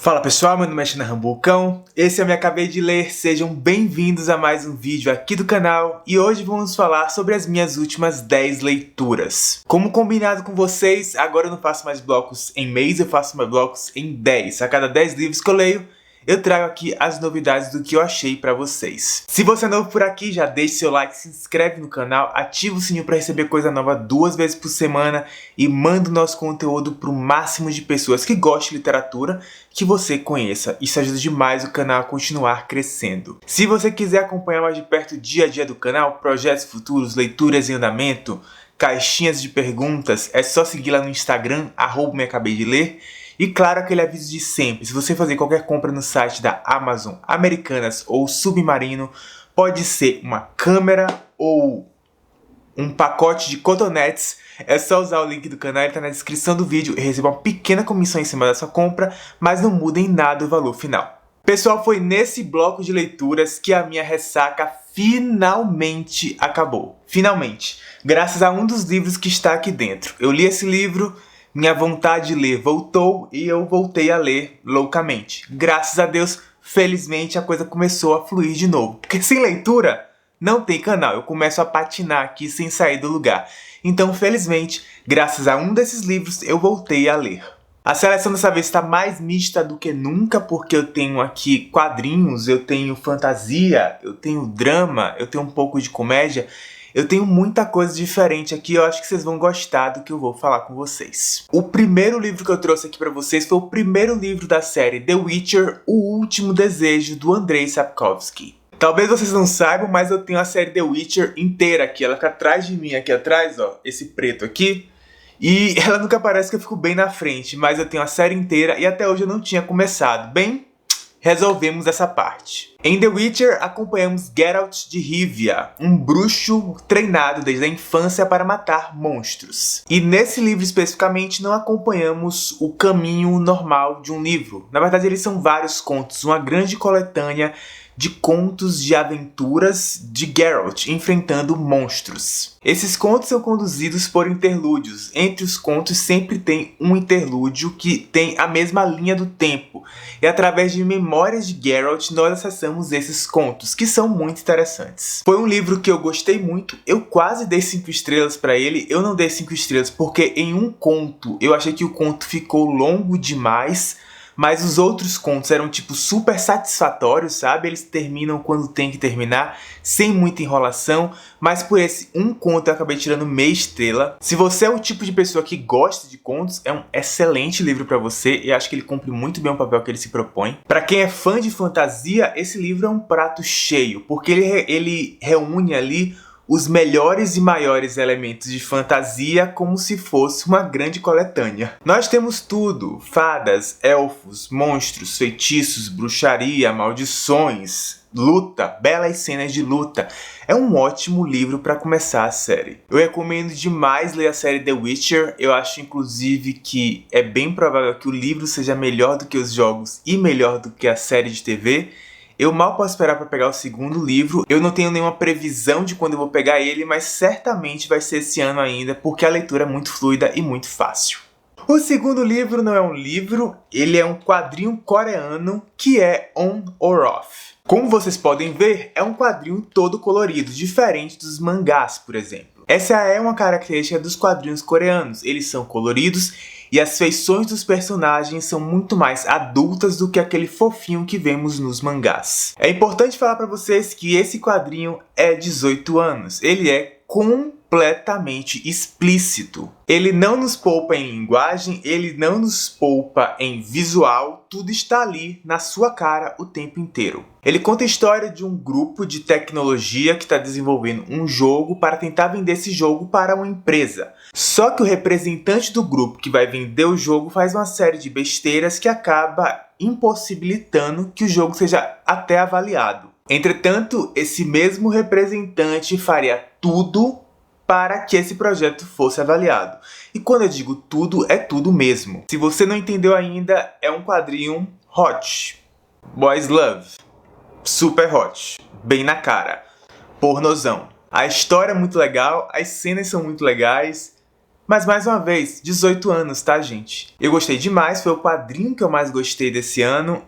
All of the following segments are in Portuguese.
Fala pessoal, meu nome é China Rambucão, esse é o Me Acabei de Ler, sejam bem-vindos a mais um vídeo aqui do canal e hoje vamos falar sobre as minhas últimas 10 leituras. Como combinado com vocês, agora eu não faço mais blocos em mês, eu faço mais blocos em 10. A cada 10 livros que eu leio, eu trago aqui as novidades do que eu achei pra vocês. Se você é novo por aqui, já deixe seu like, se inscreve no canal, ativa o sininho pra receber coisa nova 2 vezes por semana e manda o nosso conteúdo pro máximo de pessoas que gostam de literatura que você conheça. Isso ajuda demais o canal a continuar crescendo. Se você quiser acompanhar mais de perto o dia a dia do canal, projetos futuros, leituras em andamento, caixinhas de perguntas, é só seguir lá no Instagram, @meacabeideler. E claro, aquele aviso de sempre, se você fazer qualquer compra no site da Amazon, Americanas ou Submarino, pode ser uma câmera ou um pacote de cotonetes, é só usar o link do canal, ele tá na descrição do vídeo e receba uma pequena comissão em cima da sua compra, mas não muda em nada o valor final. Pessoal, foi nesse bloco de leituras que a minha ressaca finalmente acabou. Finalmente, graças a um dos livros que está aqui dentro. Eu li esse livro, minha vontade de ler voltou e eu voltei a ler loucamente. Graças a Deus, felizmente a coisa começou a fluir de novo. Porque sem leitura, não tem canal. Eu começo a patinar aqui sem sair do lugar. Então, felizmente, graças a um desses livros, eu voltei a ler. A seleção dessa vez está mais mista do que nunca, porque eu tenho aqui quadrinhos, eu tenho fantasia, eu tenho drama, eu tenho um pouco de comédia. Eu tenho muita coisa diferente aqui, eu acho que vocês vão gostar do que eu vou falar com vocês. O primeiro livro que eu trouxe aqui pra vocês foi o primeiro livro da série The Witcher, O Último Desejo, do Andrzej Sapkowski. Talvez vocês não saibam, mas eu tenho a série The Witcher inteira aqui. Ela fica atrás de mim, aqui atrás, ó, esse preto aqui. E ela nunca parece que eu fico bem na frente, mas eu tenho a série inteira e até hoje eu não tinha começado. Bem, resolvemos essa parte. Em The Witcher, acompanhamos Geralt de Rivia, um bruxo treinado desde a infância para matar monstros. E nesse livro especificamente não acompanhamos o caminho normal de um livro. Na verdade, eles são vários contos, uma grande coletânea de contos de aventuras de Geralt enfrentando monstros. Esses contos são conduzidos por interlúdios. Entre os contos sempre tem um interlúdio que tem a mesma linha do tempo. E através de memórias de Geralt nós acessamos esses contos, que são muito interessantes. Foi um livro que eu gostei muito, eu quase dei 5 estrelas para ele. Eu não dei 5 estrelas porque em um conto eu achei que o conto ficou longo demais, mas os outros contos eram tipo super satisfatórios, sabe? Eles terminam quando tem que terminar, sem muita enrolação, mas por esse um conto eu acabei tirando meia estrela. Se você é o tipo de pessoa que gosta de contos, é um excelente livro pra você e acho que ele cumpre muito bem o papel que ele se propõe. Pra quem é fã de fantasia, esse livro é um prato cheio, porque ele reúne ali os melhores e maiores elementos de fantasia como se fosse uma grande coletânea. Nós temos tudo: fadas, elfos, monstros, feitiços, bruxaria, maldições, luta, belas cenas de luta. É um ótimo livro para começar a série. Eu recomendo demais ler a série The Witcher. Eu acho inclusive que é bem provável que o livro seja melhor do que os jogos e melhor do que a série de TV. Eu mal posso esperar para pegar o segundo livro. Eu não tenho nenhuma previsão de quando eu vou pegar ele, mas certamente vai ser esse ano ainda, porque a leitura é muito fluida e muito fácil. O segundo livro não é um livro, ele é um quadrinho coreano que é On or Off. Como vocês podem ver, é um quadrinho todo colorido, diferente dos mangás, por exemplo. Essa é uma característica dos quadrinhos coreanos, eles são coloridos e as feições dos personagens são muito mais adultas do que aquele fofinho que vemos nos mangás. É importante falar para vocês que esse quadrinho é 18 anos, ele é completamente explícito. Ele não nos poupa em linguagem, ele não nos poupa em visual, tudo está ali na sua cara o tempo inteiro. Ele conta a história de um grupo de tecnologia que está desenvolvendo um jogo para tentar vender esse jogo para uma empresa. Só que o representante do grupo que vai vender o jogo faz uma série de besteiras que acaba impossibilitando que o jogo seja até avaliado. Entretanto, esse mesmo representante faria tudo para que esse projeto fosse avaliado. E quando eu digo tudo, é tudo mesmo. Se você não entendeu ainda, é um quadrinho hot. Boys love. Super hot. Bem na cara. Pornozão. A história é muito legal, as cenas são muito legais, Mas mais uma vez, 18 anos, tá, gente? Eu gostei demais, foi o quadrinho que eu mais gostei desse ano.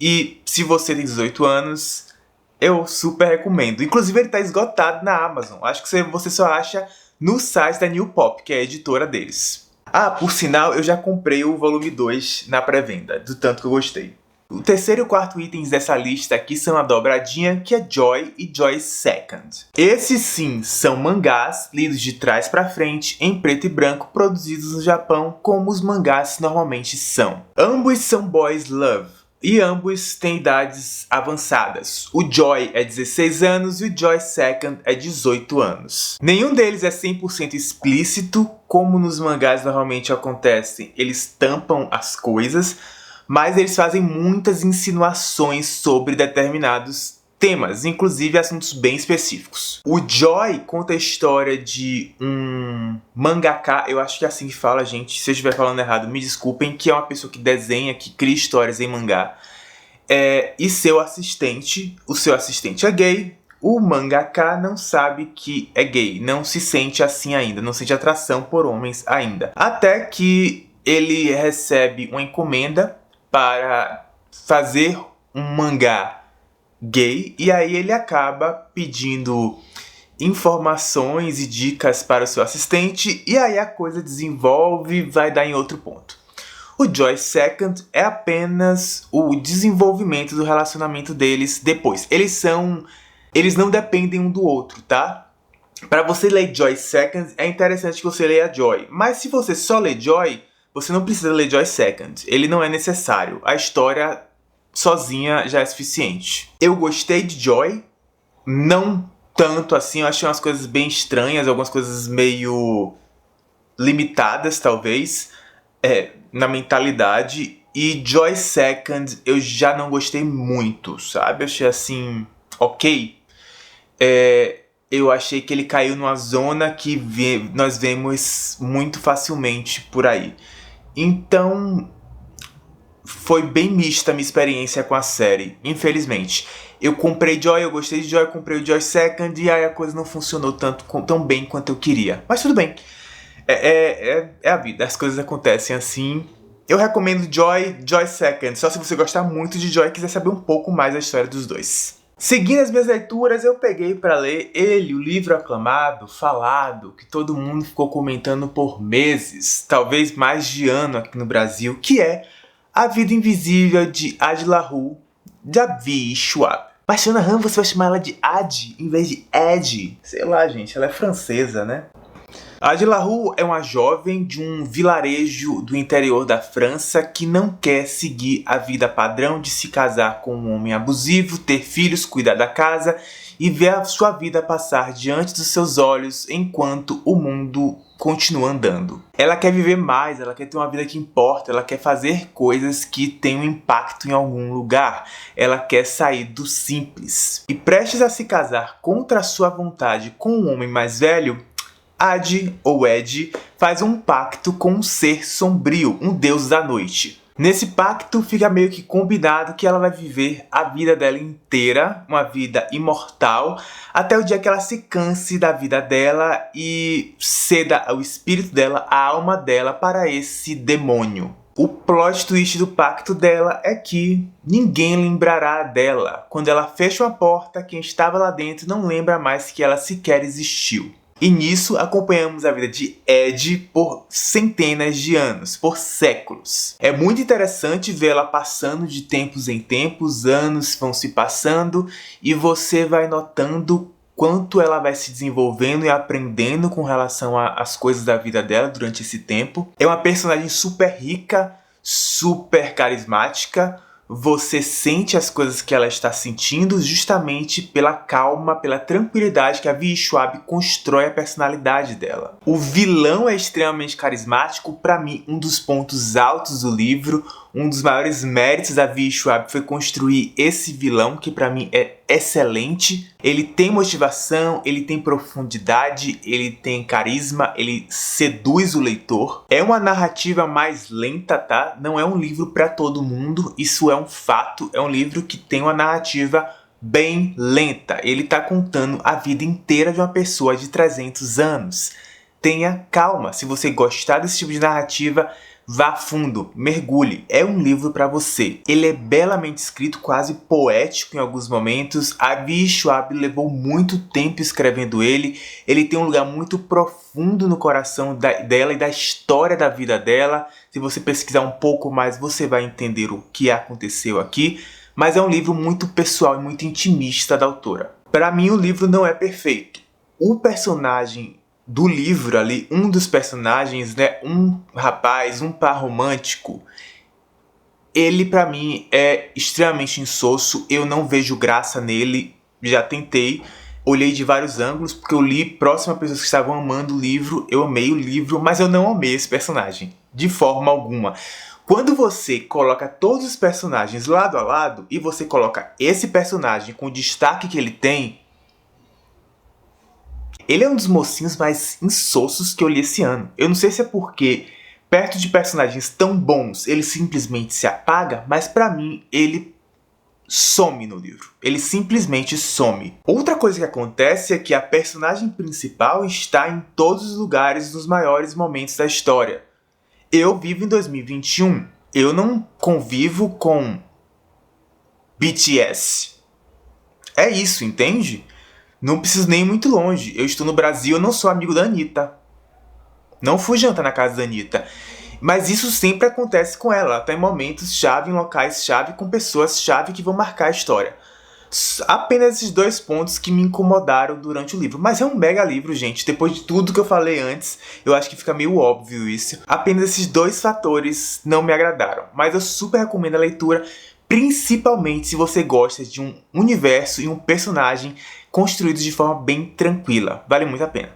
E se você tem 18 anos, eu super recomendo. Inclusive ele tá esgotado na Amazon. Acho que você só acha no site da New Pop, que é a editora deles. Ah, por sinal, eu já comprei o volume 2 na pré-venda, do tanto que eu gostei. O terceiro e o quarto itens dessa lista aqui são a dobradinha, que é Joy e Joy Second. Esses sim são mangás lidos de trás pra frente, em preto e branco, produzidos no Japão, como os mangás normalmente são. Ambos são boys love, e ambos têm idades avançadas. O Joy é 16 anos e o Joy Second é 18 anos. Nenhum deles é 100% explícito, como nos mangás normalmente acontece. Eles tampam as coisas, mas eles fazem muitas insinuações sobre determinados temas, inclusive assuntos bem específicos. O Joy conta a história de um mangaka, eu acho que é assim que fala, gente. Se eu estiver falando errado, me desculpem, que é uma pessoa que desenha, que cria histórias em mangá. E seu assistente, o seu assistente é gay. O mangaka não sabe que é gay, não se sente assim ainda, não sente atração por homens ainda. Até que ele recebe uma encomenda para fazer um mangá gay, e aí ele acaba pedindo informações e dicas para o seu assistente, e aí a coisa desenvolve e vai dar em outro ponto. O Joy Second é apenas o desenvolvimento do relacionamento deles depois. Eles não dependem um do outro, tá? Para você ler Joy Second, é interessante que você leia Joy, mas se você só ler Joy, você não precisa ler Joy Second. Ele não é necessário. A história sozinha já é suficiente. Eu gostei de Joy, não tanto assim, eu achei umas coisas bem estranhas, algumas coisas meio limitadas talvez, na mentalidade. E Joy Second eu já não gostei muito, sabe? Eu achei assim, ok. Eu achei que ele caiu numa zona que nós vemos muito facilmente por aí. Então, foi bem mista a minha experiência com a série, infelizmente. Eu comprei Joy, eu gostei de Joy, comprei o Joy Second e aí a coisa não funcionou tão bem quanto eu queria. Mas tudo bem, é a vida, as coisas acontecem assim. Eu recomendo Joy Second, só se você gostar muito de Joy e quiser saber um pouco mais da história dos dois. Seguindo as minhas leituras, eu peguei para ler o livro aclamado, falado, que todo mundo ficou comentando por meses, talvez mais de ano aqui no Brasil, que é A Vida Invisível de Adi LaRue, da V. Schwab. Mas Shanahan, você vai chamar ela de Adi em vez de Ed? Sei lá, gente, ela é francesa, né? Adi LaRue é uma jovem de um vilarejo do interior da França que não quer seguir a vida padrão de se casar com um homem abusivo, ter filhos, cuidar da casa e ver a sua vida passar diante dos seus olhos enquanto o mundo continua andando. Ela quer viver mais, ela quer ter uma vida que importa, ela quer fazer coisas que tenham impacto em algum lugar. Ela quer sair do simples. E prestes a se casar contra a sua vontade com um homem mais velho, Adi, ou Ed, faz um pacto com um ser sombrio, um deus da noite. Nesse pacto fica meio que combinado que ela vai viver a vida dela inteira, uma vida imortal, até o dia que ela se canse da vida dela e ceda o espírito dela, a alma dela, para esse demônio. O plot twist do pacto dela é que ninguém lembrará dela. Quando ela fecha uma porta, quem estava lá dentro não lembra mais que ela sequer existiu. E nisso acompanhamos a vida de Ed por centenas de anos, por séculos. É muito interessante vê-la passando de tempos em tempos, anos vão se passando e você vai notando quanto ela vai se desenvolvendo e aprendendo com relação às coisas da vida dela durante esse tempo. É uma personagem super rica, super carismática. Você sente as coisas que ela está sentindo justamente pela calma, pela tranquilidade que a V. Schwab constrói a personalidade dela. O vilão é extremamente carismático, para mim um dos pontos altos do livro, um dos maiores méritos da V. Schwab foi construir esse vilão que para mim é excelente. Ele tem motivação, ele tem profundidade, ele tem carisma, ele seduz o leitor. É uma narrativa mais lenta, tá? Não é um livro para todo mundo, isso é um fato. É um livro que tem uma narrativa bem lenta. Ele tá contando a vida inteira de uma pessoa de 300 anos. tenha calma. Se você gostar desse tipo de narrativa, vá fundo, mergulhe. É um livro para você. Ele é belamente escrito, quase poético em alguns momentos. A Avi Schwab levou muito tempo escrevendo ele. Ele tem um lugar muito profundo no coração dela e da história da vida dela. Se você pesquisar um pouco mais, você vai entender o que aconteceu aqui. Mas é um livro muito pessoal e muito intimista da autora. Para mim, o livro não é perfeito. O personagem do livro ali, um dos personagens, né, um rapaz, um par romântico, ele pra mim é extremamente insosso, eu não vejo graça nele, já tentei, olhei de vários ângulos, porque eu li próximo a pessoas que estavam amando o livro, eu amei o livro, mas eu não amei esse personagem, de forma alguma. Quando você coloca todos os personagens lado a lado, e você coloca esse personagem com o destaque que ele tem, ele é um dos mocinhos mais insossos que eu li esse ano. Eu não sei se é porque, perto de personagens tão bons, ele simplesmente se apaga, mas pra mim, ele some no livro. Ele simplesmente some. Outra coisa que acontece é que a personagem principal está em todos os lugares nos maiores momentos da história. Eu vivo em 2021. Eu não convivo com BTS. É isso, entende? Não preciso nem ir muito longe. Eu estou no Brasil, eu não sou amigo da Anitta. Não fui jantar na casa da Anitta. Mas isso sempre acontece com ela. Ela tá em momentos chave, em locais chave, com pessoas chave que vão marcar a história. Apenas esses dois pontos que me incomodaram durante o livro. Mas é um mega livro, gente. Depois de tudo que eu falei antes, eu acho que fica meio óbvio isso. Apenas esses dois fatores não me agradaram. Mas eu super recomendo a leitura, principalmente se você gosta de um universo e um personagem construídos de forma bem tranquila. Vale muito a pena.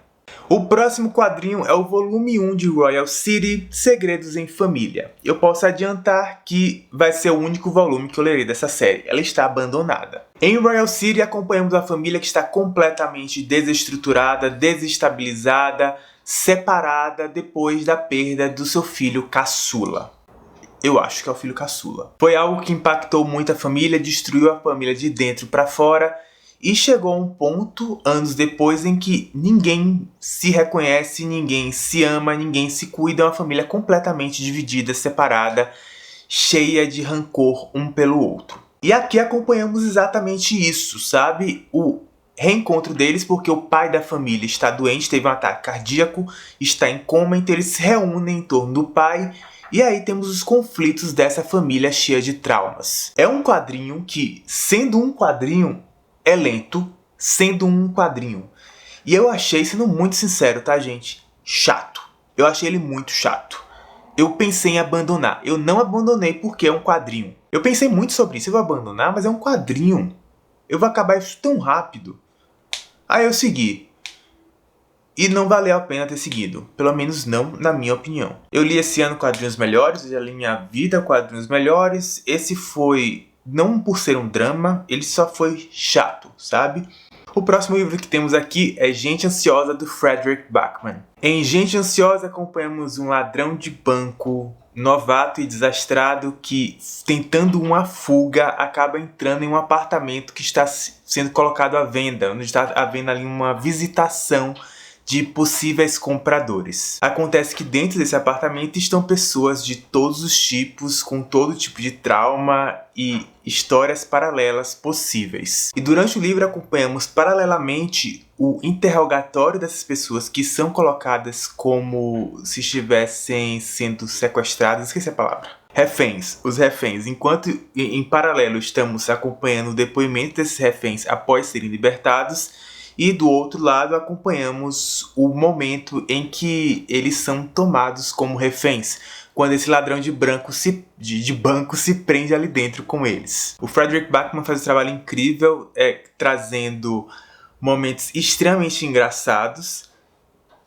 O próximo quadrinho é o volume 1 de Royal City, Segredos em Família. Eu posso adiantar que vai ser o único volume que eu lerei dessa série. Ela está abandonada. Em Royal City acompanhamos a família que está completamente desestruturada, desestabilizada, separada depois da perda do seu filho caçula. Eu acho que é o filho caçula. Foi algo que impactou muito a família, destruiu a família de dentro para fora. E chegou a um ponto, anos depois, em que ninguém se reconhece, ninguém se ama, ninguém se cuida. É uma família completamente dividida, separada, cheia de rancor um pelo outro. E aqui acompanhamos exatamente isso, sabe? O reencontro deles, porque o pai da família está doente, teve um ataque cardíaco, está em coma, então eles se reúnem em torno do pai. E aí temos os conflitos dessa família cheia de traumas. É um quadrinho que, sendo um quadrinho, é lento, sendo um quadrinho. E eu achei, sendo muito sincero, tá, gente? Chato. Eu achei ele muito chato. Eu pensei em abandonar. Eu não abandonei porque é um quadrinho. Eu pensei muito sobre isso. Eu vou abandonar, mas é um quadrinho. Eu vou acabar isso tão rápido. Aí eu segui. E não valeu a pena ter seguido. Pelo menos não na minha opinião. Eu li esse ano quadrinhos melhores. Eu já li minha vida quadrinhos melhores. Esse foi... não por ser um drama, ele só foi chato, sabe? O próximo livro que temos aqui é Gente Ansiosa, do Frederick Backman. Em Gente Ansiosa acompanhamos um ladrão de banco, novato e desastrado, que, tentando uma fuga, acaba entrando em um apartamento que está sendo colocado à venda, onde está havendo ali uma visitação de possíveis compradores. Acontece que dentro desse apartamento estão pessoas de todos os tipos, com todo tipo de trauma e histórias paralelas possíveis. E durante o livro acompanhamos paralelamente o interrogatório dessas pessoas que são colocadas como se estivessem sendo sequestradas, esqueci a palavra. Reféns, os reféns. Enquanto em paralelo estamos acompanhando o depoimento desses reféns após serem libertados, e do outro lado acompanhamos o momento em que eles são tomados como reféns, quando esse ladrão de banco se prende ali dentro com eles. O Frederick Backman faz um trabalho incrível, trazendo momentos extremamente engraçados,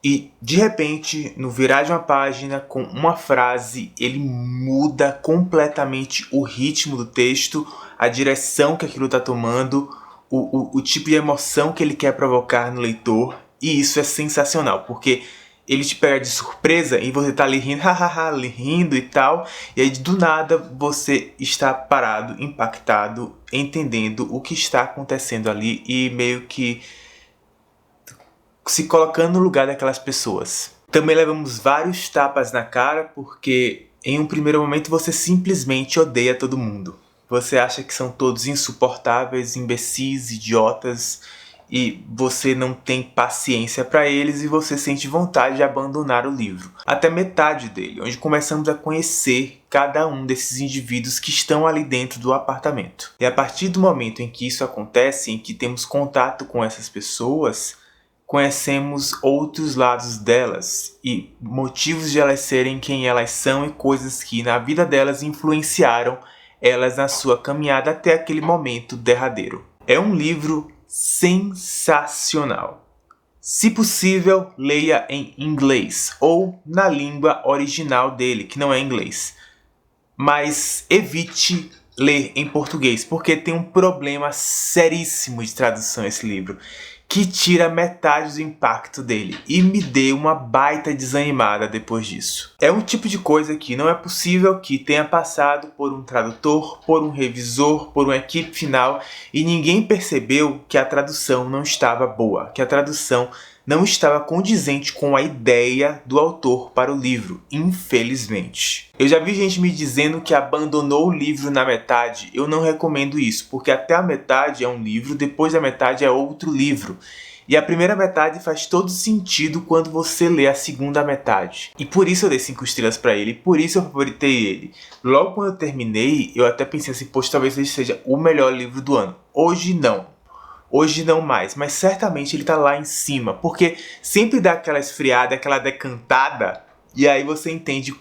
e de repente, no virar de uma página, com uma frase, ele muda completamente o ritmo do texto, a direção que aquilo está tomando, o tipo de emoção que ele quer provocar no leitor. E isso é sensacional, porque ele te pega de surpresa e você tá ali rindo, hahaha, rindo e tal. E aí do nada você está parado, impactado, entendendo o que está acontecendo ali e meio que se colocando no lugar daquelas pessoas. Também levamos vários tapas na cara porque em um primeiro momento você simplesmente odeia todo mundo. Você acha que são todos insuportáveis, imbecis, idiotas, e você não tem paciência para eles e você sente vontade de abandonar o livro. Até metade dele, onde começamos a conhecer cada um desses indivíduos que estão ali dentro do apartamento. E a partir do momento em que isso acontece, em que temos contato com essas pessoas, conhecemos outros lados delas e motivos de elas serem quem elas são e coisas que na vida delas influenciaram elas na sua caminhada até aquele momento derradeiro. É um livro sensacional. Se possível, leia em inglês ou na língua original dele, que não é inglês. Mas evite ler em português, porque tem um problema seríssimo de tradução esse livro, que tira metade do impacto dele e me deu uma baita desanimada depois disso. É um tipo de coisa que não é possível que tenha passado por um tradutor, por um revisor, por uma equipe final e ninguém percebeu que a tradução não estava boa, que a tradução não estava condizente com a ideia do autor para o livro, infelizmente. Eu já vi gente me dizendo que abandonou o livro na metade. Eu não recomendo isso, porque até a metade é um livro, depois da metade é outro livro. E a primeira metade faz todo sentido quando você lê a segunda metade. E por isso eu dei 5 estrelas pra ele, por isso eu favoritei ele. Logo quando eu terminei, eu até pensei assim, poxa, talvez ele seja o melhor livro do ano. Hoje não. Hoje não mais, mas certamente ele tá lá em cima, porque sempre dá aquela esfriada, aquela decantada, e aí você entende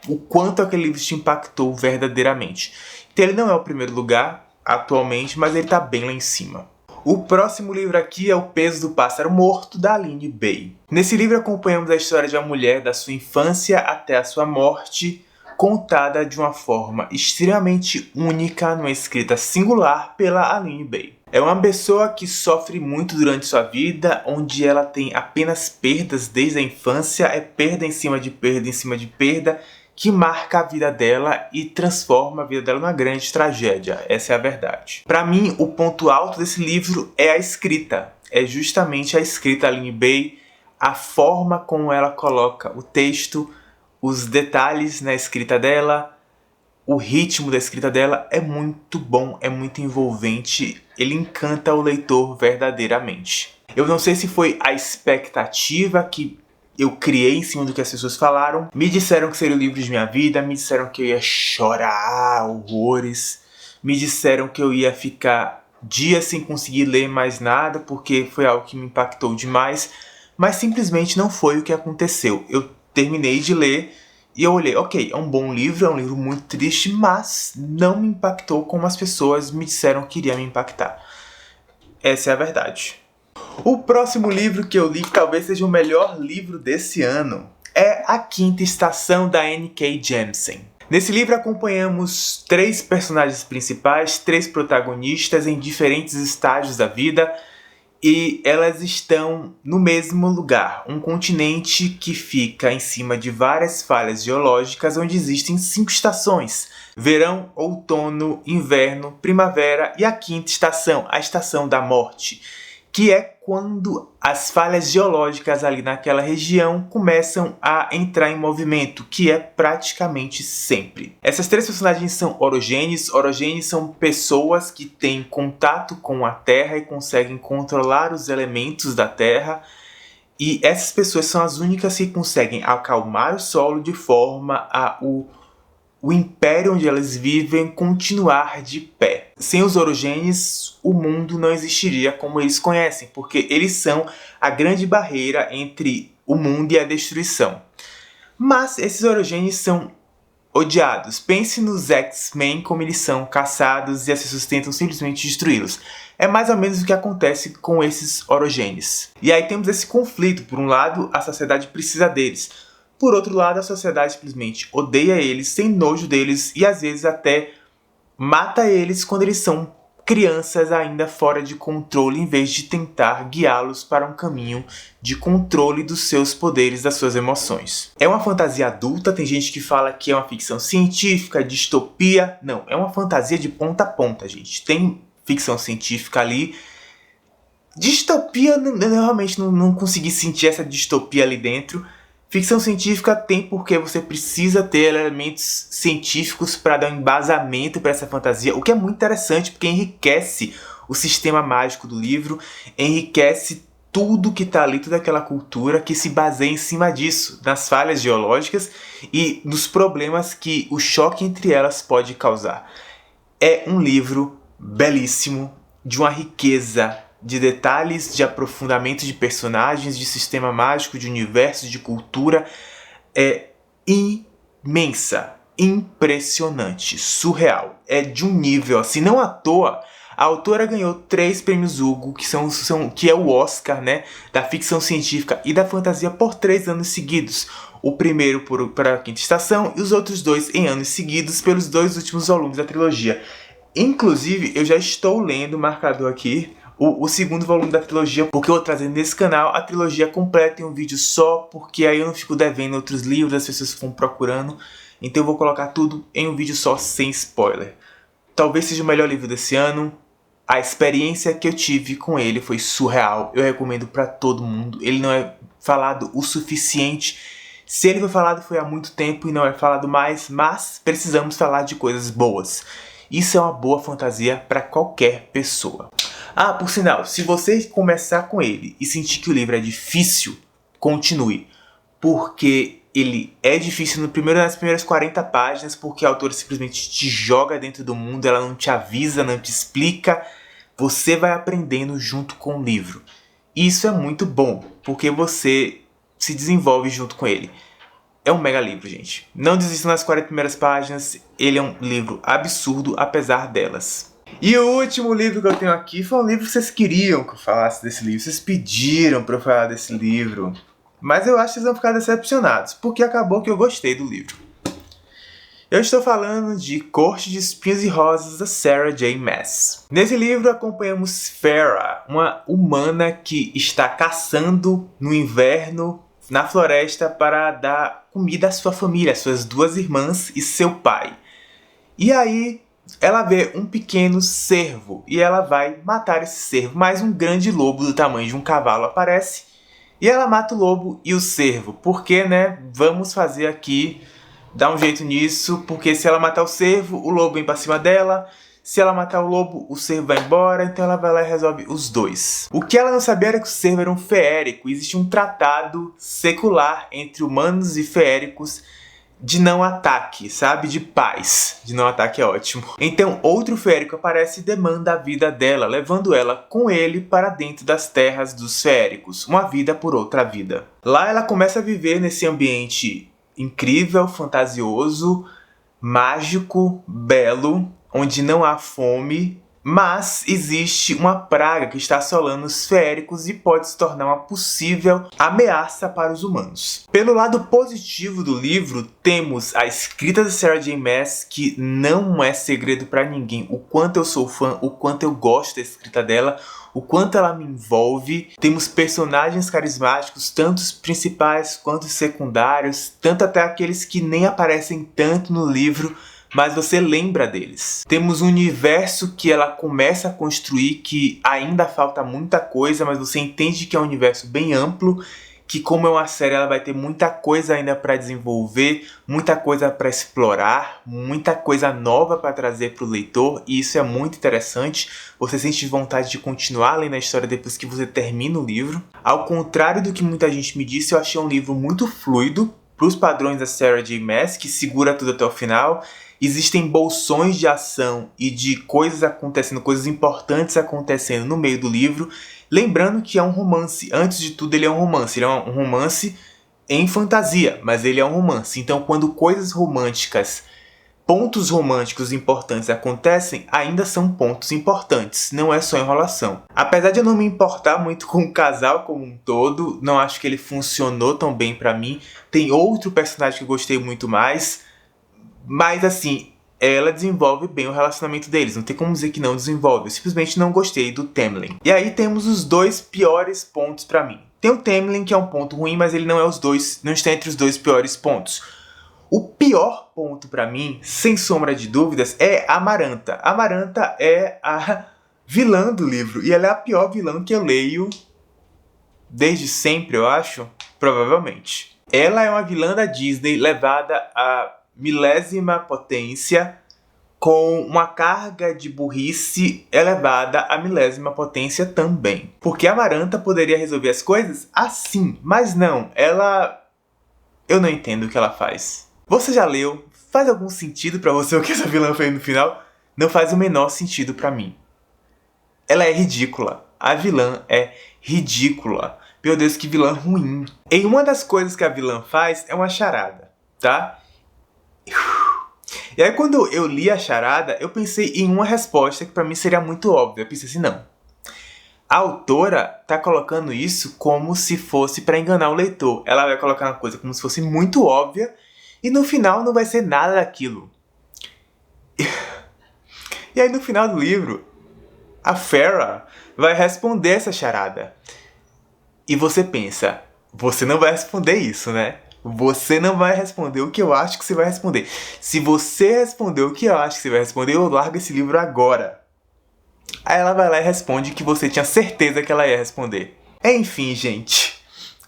o quanto aquele livro te impactou verdadeiramente. Então ele não é o primeiro lugar atualmente, mas ele tá bem lá em cima. O próximo livro aqui é O Peso do Pássaro Morto, da Aline Bay. Nesse livro acompanhamos a história de uma mulher da sua infância até a sua morte, contada de uma forma extremamente única numa escrita singular pela Aline Bay. É uma pessoa que sofre muito durante sua vida, onde ela tem apenas perdas desde a infância, é perda em cima de perda em cima de perda, que marca a vida dela e transforma a vida dela numa grande tragédia. Essa é a verdade. Para mim, o ponto alto desse livro é a escrita. É justamente a escrita da Aline Bay, a forma como ela coloca o texto, os detalhes na escrita dela, o ritmo da escrita dela é muito bom, é muito envolvente, ele encanta o leitor verdadeiramente. Eu não sei se foi a expectativa que eu criei em cima do que as pessoas falaram. Me disseram que seria o livro de minha vida, me disseram que eu ia chorar horrores, me disseram que eu ia ficar dias sem conseguir ler mais nada, porque foi algo que me impactou demais, mas simplesmente não foi o que aconteceu. Eu terminei de ler e eu olhei, ok, é um bom livro, é um livro muito triste, mas não me impactou como as pessoas me disseram que iria me impactar. Essa é a verdade. O próximo livro que eu li, que talvez seja o melhor livro desse ano, é A Quinta Estação, da N.K. Jemisin. Nesse livro acompanhamos 3 personagens principais, 3 protagonistas em diferentes estágios da vida, e elas estão no mesmo lugar, um continente que fica em cima de várias falhas geológicas onde existem 5 estações: verão, outono, inverno, primavera e a quinta estação, a estação da morte, que é quando as falhas geológicas ali naquela região começam a entrar em movimento, que é praticamente sempre. Essas 3 personagens são orogênios. Orogênios são pessoas que têm contato com a Terra e conseguem controlar os elementos da Terra. E essas pessoas são as únicas que conseguem acalmar o solo de forma a o império onde elas vivem continuar de pé. Sem os orogênios, o mundo não existiria como eles conhecem, porque eles são a grande barreira entre o mundo e a destruição. Mas esses orogênios são odiados. Pense nos X-Men, como eles são caçados e as pessoas tentam simplesmente destruí-los. É mais ou menos o que acontece com esses orogênios. E aí temos esse conflito. Por um lado, a sociedade precisa deles. Por outro lado, a sociedade simplesmente odeia eles, tem nojo deles e às vezes até mata eles quando eles são crianças ainda fora de controle, em vez de tentar guiá-los para um caminho de controle dos seus poderes, das suas emoções. É uma fantasia adulta, tem gente que fala que é uma ficção científica, distopia. Não, é uma fantasia de ponta a ponta, gente. Tem ficção científica ali, Distopia, eu realmente não consegui sentir essa distopia ali dentro. Ficção científica tem porque você precisa ter elementos científicos para dar um embasamento para essa fantasia, o que é muito interessante porque enriquece o sistema mágico do livro, enriquece tudo que está ali, toda aquela cultura que se baseia em cima disso, nas falhas geológicas e nos problemas que o choque entre elas pode causar. É um livro belíssimo, de uma riqueza de detalhes, de aprofundamento de personagens, de sistema mágico, de universo, de cultura. É imensa, impressionante, surreal. É de um nível assim, não à toa. A autora ganhou 3 prêmios Hugo, que é o Oscar, né, da ficção científica e da fantasia por 3 anos seguidos. O primeiro para a Quinta Estação e os outros 2 em anos seguidos pelos 2 últimos volumes da trilogia. Inclusive, eu já estou lendo, marcador aqui, o segundo volume da trilogia, porque eu vou trazer nesse canal a trilogia completa em um vídeo só, porque aí eu não fico devendo outros livros, as pessoas ficam procurando. Então eu vou colocar tudo em um vídeo só, sem spoiler. Talvez seja o melhor livro desse ano. A experiência que eu tive com ele foi surreal. Eu recomendo pra todo mundo. Ele não é falado o suficiente. Se ele foi falado foi há muito tempo e não é falado mais, mas precisamos falar de coisas boas. Isso é uma boa fantasia para qualquer pessoa. Ah, por sinal, se você começar com ele e sentir que o livro é difícil, continue. Porque ele é difícil nas primeiras 40 páginas, porque a autora simplesmente te joga dentro do mundo, ela não te avisa, não te explica. Você vai aprendendo junto com o livro. Isso é muito bom, porque você se desenvolve junto com ele. É um mega livro, gente. Não desista nas 40 primeiras páginas, ele é um livro absurdo, apesar delas. E o último livro que eu tenho aqui foi um livro que vocês queriam que eu falasse desse livro. Vocês pediram pra eu falar desse livro. Mas eu acho que vocês vão ficar decepcionados, porque acabou que eu gostei do livro. Eu estou falando de Corte de Espinhos e Rosas, da Sarah J. Maas. Nesse livro acompanhamos Farah, uma humana que está caçando no inverno na floresta para dar comida à sua família, suas 2 irmãs e seu pai. E aí ela vê um pequeno cervo e ela vai matar esse cervo, mas um grande lobo do tamanho de um cavalo aparece e ela mata o lobo e o cervo. Porque, né, vamos fazer aqui, dar um jeito nisso, porque se ela matar o cervo, o lobo vem pra cima dela. Se ela matar o lobo, o cervo vai embora, então ela vai lá e resolve os 2. O que ela não sabia era que o cervo era um feérico. Existe um tratado secular entre humanos e feéricos de não ataque, sabe? De paz. De não ataque é ótimo. Então outro feérico aparece e demanda a vida dela, levando ela com ele para dentro das terras dos feéricos. Uma vida por outra vida. Lá ela começa a viver nesse ambiente incrível, fantasioso, mágico, belo, onde não há fome, mas existe uma praga que está assolando os feéricos e pode se tornar uma possível ameaça para os humanos. Pelo lado positivo do livro, temos a escrita de Sarah J. Maas, que não é segredo para ninguém o quanto eu sou fã, o quanto eu gosto da escrita dela, o quanto ela me envolve. Temos personagens carismáticos, tanto os principais quanto os secundários, tanto até aqueles que nem aparecem tanto no livro, mas você lembra deles. Temos um universo que ela começa a construir, que ainda falta muita coisa, mas você entende que é um universo bem amplo, que como é uma série ela vai ter muita coisa ainda para desenvolver, muita coisa para explorar, muita coisa nova para trazer para o leitor, e isso é muito interessante. Você sente vontade de continuar lendo a história depois que você termina o livro. Ao contrário do que muita gente me disse, eu achei um livro muito fluido, para os padrões da Sarah J. Maas, que segura tudo até o final. Existem bolsões de ação e de coisas acontecendo, coisas importantes acontecendo no meio do livro. Lembrando que é um romance. Antes de tudo, ele é um romance. Ele é um romance em fantasia, mas ele é um romance. Então, quando coisas românticas, pontos românticos importantes acontecem, ainda são pontos importantes. Não é só enrolação. Apesar de eu não me importar muito com o casal como um todo, não acho que ele funcionou tão bem pra mim. Tem outro personagem que eu gostei muito mais. Mas assim, ela desenvolve bem o relacionamento deles. Não tem como dizer que não desenvolve. Eu simplesmente não gostei do Tamlin. E aí temos os 2 piores pontos pra mim. Tem o Tamlin, que é um ponto ruim, mas ele não está entre os 2 piores pontos. O pior ponto pra mim, sem sombra de dúvidas, é a Amaranta. A Amaranta é a vilã do livro. E ela é a pior vilã que eu leio desde sempre, eu acho. Provavelmente. Ela é uma vilã da Disney levada à milésima potência, com uma carga de burrice elevada à milésima potência também. Porque a Amaranta poderia resolver as coisas assim, mas não, ela... Eu não entendo o que ela faz. Você já leu? Faz algum sentido pra você o que essa vilã fez no final? Não faz o menor sentido pra mim. Ela é ridícula. A vilã é ridícula. Meu Deus, que vilã ruim. E uma das coisas que a vilã faz é uma charada, tá? E aí quando eu li a charada, eu pensei em uma resposta que pra mim seria muito óbvia. Eu pensei assim, não. A autora tá colocando isso como se fosse pra enganar o leitor. Ela vai colocar uma coisa como se fosse muito óbvia e no final não vai ser nada daquilo. E aí no final do livro, a Feyre vai responder essa charada. E você pensa, você não vai responder isso, né? Você não vai responder o que eu acho que você vai responder. Se você responder o que eu acho que você vai responder, eu largo esse livro agora. Aí ela vai lá e responde que você tinha certeza que ela ia responder. Enfim, gente.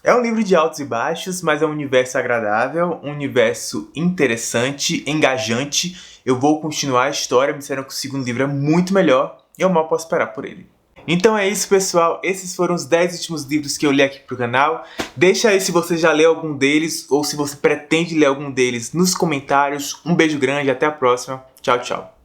É um livro de altos e baixos, mas é um universo agradável, um universo interessante, engajante. Eu vou continuar a história, me disseram que o segundo livro é muito melhor e eu mal posso esperar por ele. Então é isso, pessoal. Esses foram os 10 últimos livros que eu li aqui pro canal. Deixa aí se você já leu algum deles ou se você pretende ler algum deles nos comentários. Um beijo grande, até a próxima. Tchau, tchau.